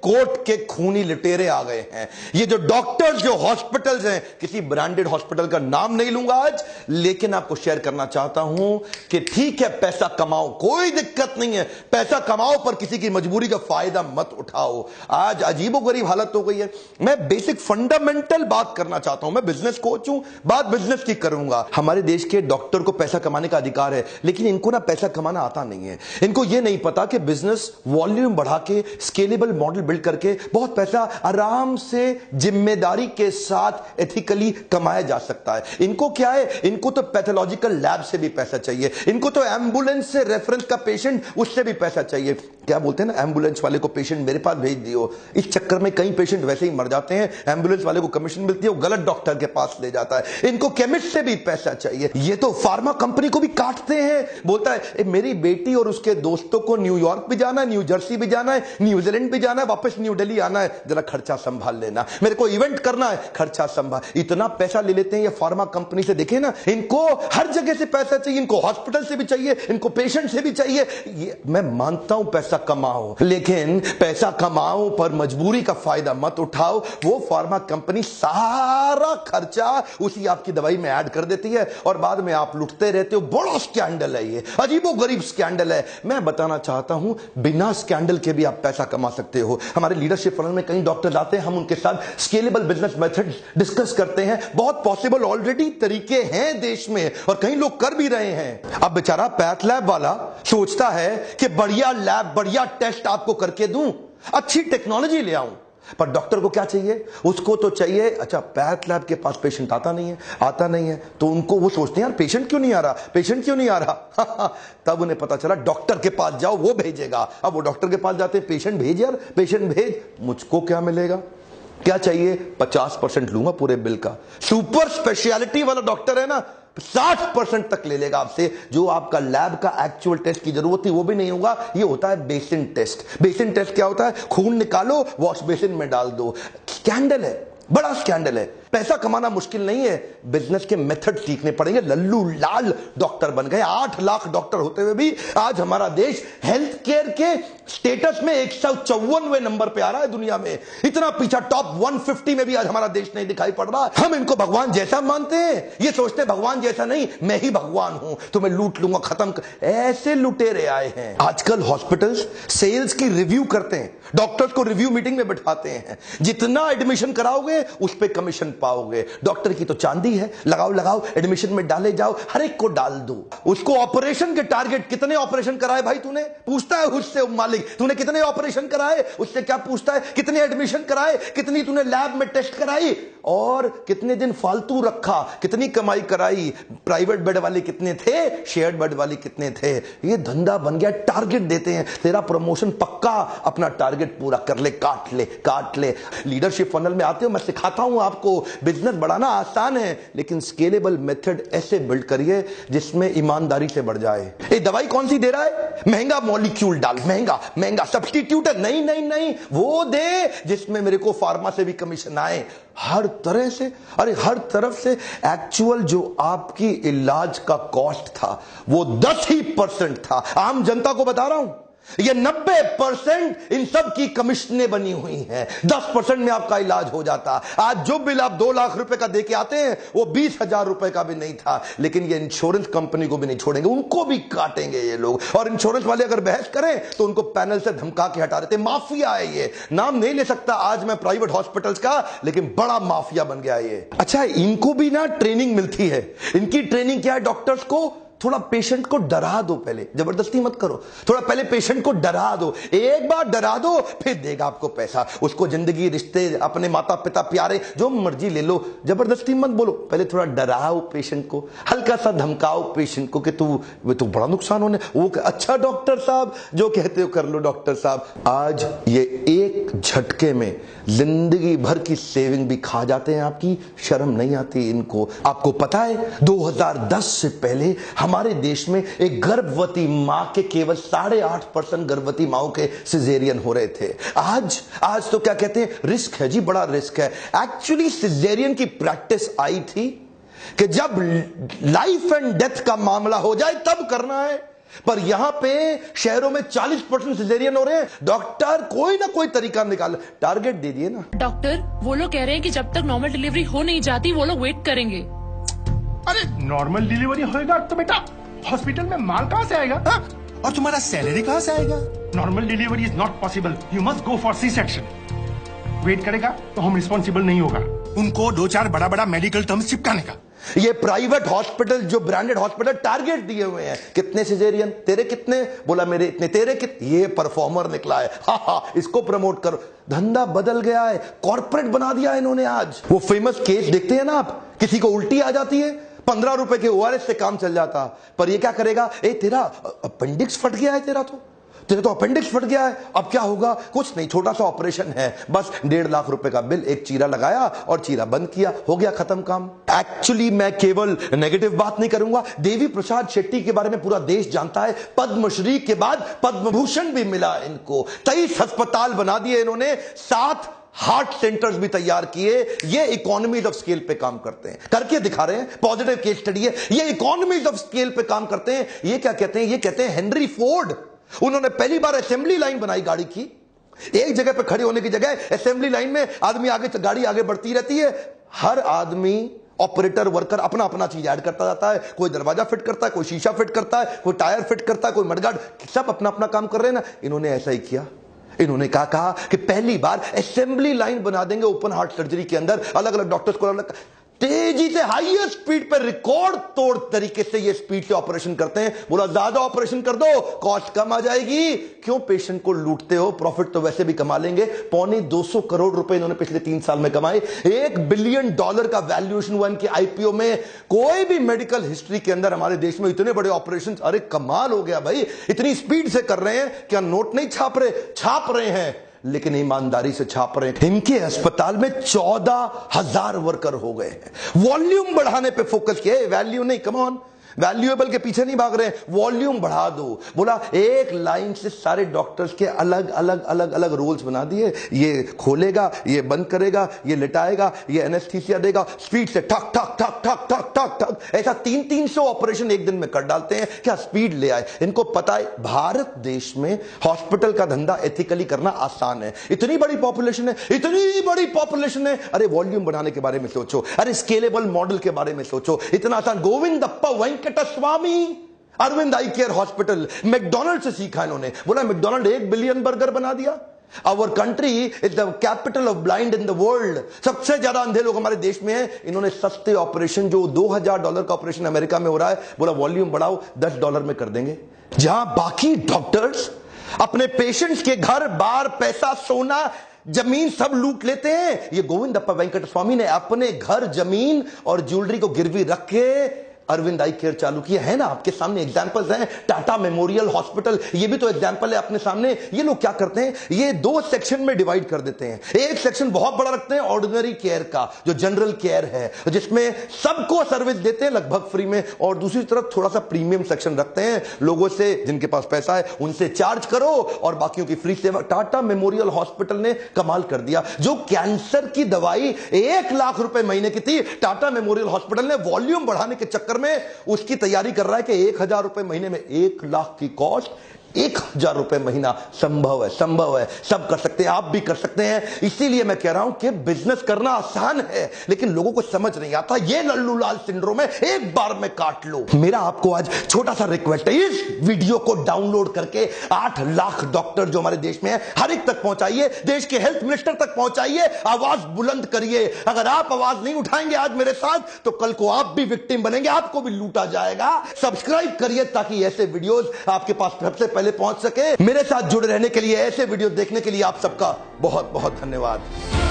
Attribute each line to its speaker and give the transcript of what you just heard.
Speaker 1: Court के खूनी लुटेरे आ गए हैं। ये जो डॉक्टर्स, जो हॉस्पिटल्स हैं, किसी ब्रांडेड हॉस्पिटल का नाम नहीं लूंगा आज, लेकिन आपको शेयर करना चाहता हूं कि ठीक है, पैसा कमाओ, कोई दिक्कत नहीं है, पैसा कमाओ, पर किसी की मजबूरी का फायदा मत उठाओ। आज अजीबोगरीब हालत हो गई है। मैं बेसिक फंडामेंटल बात करना चाहता हूं। मैं बिजनेस कोच हूं, बात बिजनेस की करूंगा। हमारे देश के डॉक्टर को पैसा कमाने का अधिकार है, लेकिन इनको ना पैसा कमाना आता नहीं है। इनको यह नहीं पता कि बिजनेस वॉल्यूम बढ़ा के, स्केलेबल मॉडल बिल्ड करके बहुत पैसा आराम से, जिम्मेदारी के साथ, एथिकली कमाया जा सकता है। इनको क्या है, इनको तो पैथोलॉजिकल लैब से भी पैसा चाहिए, इनको तो एम्बुलेंस से रेफरेंस का पेशेंट, उससे भी पैसा चाहिए। क्या बोलते हैं ना, एम्बुलेंस वाले को पेशेंट मेरे पास भेज दियो। इस चक्कर में कई पेशेंट वैसे ही मर जाते हैं। एम्बुलेंस वाले को कमीशन मिलती है, वो गलत डॉक्टर के पास ले जाता है। इनको केमिस्ट से भी पैसा चाहिए। ये तो फार्मा कंपनी को भी काटते हैं। बोलता है मेरी बेटी और उसके दोस्तों को न्यूयॉर्क भी जाना है, न्यू जर्सी भी जाना है, न्यूजीलैंड भी जाना है, वापस न्यू दिल्ली आना है, जरा खर्चा संभाल लेना। मेरे को इवेंट करना है, खर्चा संभाल। इतना पैसा ले लेते हैं ये फार्मा कंपनी से। देखे ना, इनको हर जगह से पैसा चाहिए, इनको हॉस्पिटल से भी चाहिए, इनको पेशेंट से भी चाहिए। ये मैं मानता हूं पैसा कमाओ, लेकिन पैसा कमाओ पर मजबूरी का फायदा मत उठाओ। वो फार्मा कंपनी सारा खर्चा उसी आपकी दवाई में ऐड कर देती है और बाद में आप लुटते रहते हो। बड़ा स्कैंडल है, ये अजीबोगरीब स्कैंडल है। मैं बताना चाहता हूं बिना स्कैंडल के भी आप पैसा कमा सकते हो। हमारे लीडरशिप फनल में कई डॉक्टर आते हैं, हम उनके साथ स्केलेबल बिजनेस मेथड्स डिस्कस करते हैं। बहुत पॉसिबल ऑलरेडी तरीके हैं देश में और कई लोग कर भी रहे हैं। अब बेचारा पैथ लैब वाला सोचता है कि बढ़िया लैब, बढ़िया टेस्ट आपको करके दूं, अच्छी टेक्नोलॉजी ले आऊं, पर डॉक्टर को क्या चाहिए? उसको तो चाहिए, अच्छा पैथ लैब के पास पेशेंट आता नहीं है, तो उनको वो सोचते हैं यार पेशेंट क्यों नहीं आ रहा तब उन्हें पता चला डॉक्टर के पास जाओ, वो भेजेगा। अब वो डॉक्टर के पास जाते हैं, पेशेंट भेज यार, पेशेंट भेज, मुझको क्या मिलेगा? क्या चाहिए? 50% लूंगा पूरे बिल का। सुपर स्पेशलिटी वाला डॉक्टर है ना, 60% तक ले लेगा आपसे। जो आपका लैब का एक्चुअल टेस्ट की जरूरत थी वो भी नहीं होगा। ये होता है बेसिन टेस्ट। बेसिन टेस्ट क्या होता है? खून निकालो, वॉश बेसिन में डाल दो। स्कैंडल है, बड़ा स्कैंडल है। पैसा कमाना मुश्किल नहीं है, बिजनेस के मेथड सीखने पड़ेंगे। लल्लू लाल डॉक्टर बन गए। 8 लाख डॉक्टर होते हुए भी आज हमारा देश हेल्थ केयर के स्टेटस में 154वें नंबर पे आ रहा है दुनिया में। इतना पीछा, टॉप 150 में भी आज हमारा देश नहीं दिखाई पड़ रहा। हम इनको भगवान जैसा मानते हैं, ये सोचते हैं भगवान जैसा नहीं, मैं ही भगवान हूं, तो मैं लूट लूंगा, खत्म कर। ऐसे लुटेरे आए हैं। आजकल हॉस्पिटल्स सेल्स की रिव्यू करते हैं, डॉक्टर्स को रिव्यू मीटिंग में बिठाते हैं। जितना एडमिशन कराओगे उस पर कमीशन पाओगे। डॉक्टर की तो चांदी है, लगाओ, एडमिशन में डाले जाओ, हर एक को डाल दो। उसको ऑपरेशन के टारगेट, कितने ऑपरेशन कराए भाई तूने, पूछता है उससे मालिक, तूने कितने ऑपरेशन कराए? उससे क्या पूछता है? कितने एडमिशन कराए, कितनी तूने लैब में टेस्ट कराई, और कितने दिन फालतू रखा, कितनी कमाई कराई, प्राइवेट बेड वाले कितने थे, शेयर्ड बेड वाले कितने थे। ये धंधा बन गया। टारगेट देते हैं, तेरा प्रमोशन पक्का, अपना टारगेट पूरा कर ले, काट ले। लीडरशिप फनल में आते हो, मैं सिखाता हूं आपको, बिजनेस बढ़ाना आसान है, लेकिन स्केलेबल मेथड ऐसे बिल्ड करिए जिसमें ईमानदारी से बढ़ जाए। ये दवाई कौन सी दे रहा है? महंगा मॉलिक्यूल डाल, महंगा सब्स्टिट्यूट है। नहीं, वो दे जिसमें मेरे को फार्मा से भी कमीशन आए। हर तरह से, अरे हर तरफ से। एक्चुअल जो आपकी इलाज का कॉस्ट था वो 10% था। आम जनता को बता रहा हूं, ये 90% इन सब की कमीशनें बनी हुई हैं। 10% में आपका इलाज हो जाता। आज जो बिल आप 2 लाख रुपए का देके आते हैं वो 20,000 रुपए का भी नहीं था। लेकिन ये इंश्योरेंस कंपनी को भी नहीं छोड़ेंगे, उनको भी काटेंगे ये लोग। और इंश्योरेंस वाले अगर बहस करें तो उनको पैनल से धमका के हटा देते। माफिया है ये, नाम नहीं ले सकता आज मैं प्राइवेट हॉस्पिटल्स का, लेकिन बड़ा माफिया बन गया ये। अच्छा, इनको भी ना ट्रेनिंग मिलती है। इनकी ट्रेनिंग क्या है? डॉक्टर्स को थोड़ा पेशेंट को डरा दो, पहले जबरदस्ती मत करो, थोड़ा पहले पेशेंट को डरा दो। एक बार डरा दो, फिर देगा आपको पैसा। उसको जिंदगी, रिश्ते, अपने माता पिता, प्यारे, जो मर्जी ले लो, जबरदस्ती मत बोलो। पहले थोड़ा डराओ पेशेंट को, हल्का सा धमकाओ पेशेंट को कि तू बड़ा नुकसान होने। वो अच्छा डॉक्टर साहब, जो कहते हो कर लो डॉक्टर साहब। आज ये एक झटके में जिंदगी भर की सेविंग भी खा जाते हैं आपकी। शर्म नहीं आती इनको? आपको पता है 2010 से पहले हमारे देश में एक गर्भवती मां के केवल 8.5% गर्भवती माओं के सिजेरियन हो रहे थे। आज तो क्या कहते हैं, रिस्क है जी, बड़ा रिस्क है। एक्चुअली सिजेरियन की प्रैक्टिस आई थी कि जब लाइफ एंड डेथ का मामला हो जाए तब करना है। पर यहां पे शहरों में 40% सिजेरियन हो रहे हैं। डॉक्टर कोई ना कोई तरीका निकाल, टारगेट दे दिए ना।
Speaker 2: डॉक्टर वो लोग कह रहे हैं कि जब तक नॉर्मल डिलीवरी हो नहीं जाती वो लोग वेट करेंगे।
Speaker 3: अरे नॉर्मल डिलीवरी होएगा तो बेटा हॉस्पिटल में माल कहाँ से आएगा? हा? और तुम्हारा सैलरी कहाँ से आएगा? Normal delivery is not possible, you must go for C section. Wait करेगा तो हम रिस्पॉन्सिबल नहीं होगा। उनको 2-4 बड़ा बड़ा मेडिकल टर्म्स चिपकाने का।
Speaker 1: ये प्राइवेट हॉस्पिटल, जो ब्रांडेड हॉस्पिटल, टारगेट दिए हुए हैं। कितने सिजेरियन, तेरे कितने, बोला मेरे इतने, तेरे कितने। ये परफॉर्मर निकला है, हा, इसको प्रमोट करो। धंधा बदल गया है, कॉर्पोरेट बना दिया इन्होंने। आज वो फेमस केस देखते हैं ना आप, किसी को उल्टी आ जाती है, 15 रुपए के ORS से काम चल जाता। पर ये क्या करेगा, ए तेरा अपेंडिक्स फट गया है, तेरे तो अपेंडिक्स फट गया है, अब क्या होगा? कुछ नहीं, छोटा सा ऑपरेशन है, बस 1.5 लाख रुपए का बिल, एक चीरा लगाया और चीरा बंद किया, हो गया, खत्म काम। एक्चुअली मैं केवल नेगेटिव बात नहीं करूंगा। देवी प्रसाद शेट्टी के बारे में पूरा देश जानता है। पद्मश्री के बाद पद्म भूषण भी मिला इनको। 23 अस्पताल बना दिए इन्होंने, 7 हार्ट सेंटर्स भी तैयार किए। ये इकोनॉमीज ऑफ स्केल पे काम करते हैं, करके दिखा रहे हैं। पॉजिटिव केस स्टडी है, ये इकोनॉमीज ऑफ स्केल पे काम करते हैं। ये क्या कहते हैं? ये कहते हैं हेनरी फोर्ड। उन्होंने पहली बार असेंबली लाइन बनाई गाड़ी की। एक जगह पे खड़े होने की जगह असेंबली लाइन में आदमी आगे, गाड़ी आगे बढ़ती रहती है। हर आदमी, ऑपरेटर, वर्कर अपना अपना चीज ऐड करता जाता है। कोई दरवाजा फिट करता है, कोई शीशा फिट करता है, कोई टायर फिट करता है, कोई मडगार्ड, सब अपना अपना काम कर रहे हैं ना। इन्होंने ऐसा ही किया। इन्होंने कहा कि पहली बार असेंबली लाइन बना देंगे ओपन हार्ट सर्जरी के अंदर। अलग अलग डॉक्टर्स को अलग तेजी से, हाईएस्ट स्पीड पर, रिकॉर्ड तोड़ तरीके से ये स्पीड से ऑपरेशन करते हैं। बोला ज्यादा ऑपरेशन कर दो, कॉस्ट कम आ जाएगी। क्यों पेशेंट को लूटते हो? प्रॉफिट तो वैसे भी कमा लेंगे। 250 करोड़ रुपए इन्होंने पिछले 3 साल में कमाए। $1 बिलियन का वैल्यूएशन हुआ इनके IPO में। कोई भी मेडिकल हिस्ट्री के अंदर हमारे देश में इतने बड़े ऑपरेशन, अरे कमाल हो गया भाई। इतनी स्पीड से कर रहे हैं, क्या नोट नहीं छाप रहे? छाप रहे हैं, लेकिन ईमानदारी से छाप रहे हैं। इनके अस्पताल में 14,000 वर्कर हो गए हैं। वॉल्यूम बढ़ाने पे फोकस किया, वैल्यू नहीं। कम ऑन, वैल्यूएबल के पीछे नहीं भाग रहे हैं, वॉल्यूम बढ़ा दो। बोला एक लाइन से सारे डॉक्टर्स के अलग अलग अलग अलग रोल्स बना दिए। ये खोलेगा, ये बंद करेगा, ये लिटाएगा, ये एनेस्थीसिया देगा। स्पीड से ठक ठक ठक ठक ठक ठक ठक, ऐसा 300 ऑपरेशन एक दिन में कर डालते हैं। क्या स्पीड ले आए? इनको पता है भारत देश में हॉस्पिटल का धंधा एथिकली करना आसान है। इतनी बड़ी पॉपुलेशन है, इतनी बड़ी पॉपुलेशन है। अरे वॉल्यूम बढ़ाने के बारे में सोचो, अरे स्केलेबल मॉडल के बारे में सोचो। इतना आसान। गोविंदप्पा वेंकटस्वामी, अरविंद आई केयर हॉस्पिटल, मैकडॉनल्ड से सीखा इन्होंने। बोला मैकडॉनल्ड 1 बिलियन बर्गर बना दिया। Our country is the capital of blind in the world. सबसे ज्यादा अंधे लोग हमारे देश में हैं। इन्होंने सस्ते ऑपरेशन, जो $2,000 का ऑपरेशन अमेरिका में हो रहा है, बोला वॉल्यूम बढ़ाओ, $10 में कर देंगे। जहां बाकी डॉक्टर्स अपने पेशेंट्स के घर बार, पैसा, सोना, जमीन सब लूट लेते हैं, ये गोविंदप्पा वेंकटस्वामी ने अपने घर, जमीन और ज्वेलरी को गिरवी रख के अरविंद आई केयर चालू किया है ना। आपके सामने एग्जांपल्स हैं। टाटा मेमोरियल हॉस्पिटल, ये भी तो एग्जांपल है अपने सामने। ये लोग क्या करते हैं, ये 2 सेक्शन में डिवाइड कर देते हैं। एक सेक्शन बहुत बड़ा रखते हैं ऑर्डिनरी केयर का, जो जनरल केयर है, जिसमें सबको सर्विस देते हैं लगभग फ्री में, और दूसरी तरफ थोड़ा सा प्रीमियम सेक्शन रखते हैं। लोगों से, जिनके पास पैसा है उनसे चार्ज करो और बाकियों की फ्री सेवा। टाटा मेमोरियल हॉस्पिटल ने कमाल कर दिया। जो कैंसर की दवाई 1 लाख रुपए महीने की थी, टाटा मेमोरियल हॉस्पिटल ने वॉल्यूम बढ़ाने के चक्कर में उसकी तैयारी कर रहा है कि 1,000 रुपए महीने में, 1 लाख की कॉस्ट, 1,000 रुपए महीना। संभव है, संभव है, सब कर सकते हैं, आप भी कर सकते हैं। इसीलिए मैं कह रहा हूं कि बिजनेस करना आसान है, लेकिन लोगों को समझ नहीं आता। ये लल्लू लाल सिंड्रोम है, एक बार में काट लो। मेरा आपको आज छोटा सा रिक्वेस्ट है, इस वीडियो को डाउनलोड करके 8 लाख डॉक्टर जो हमारे देश में है, हर एक तक पहुंचाइए। देश के हेल्थ मिनिस्टर तक पहुंचाइए, आवाज बुलंद करिए। अगर आप आवाज नहीं उठाएंगे आज मेरे साथ, तो कल को आप भी विक्टिम बनेंगे, आपको भी लूटा जाएगा। सब्सक्राइब करिए ताकि ऐसे वीडियोस आपके पास सबसे पहले पहुंच सके। मेरे साथ जुड़े रहने के लिए, ऐसे वीडियो देखने के लिए आप सबका बहुत बहुत धन्यवाद।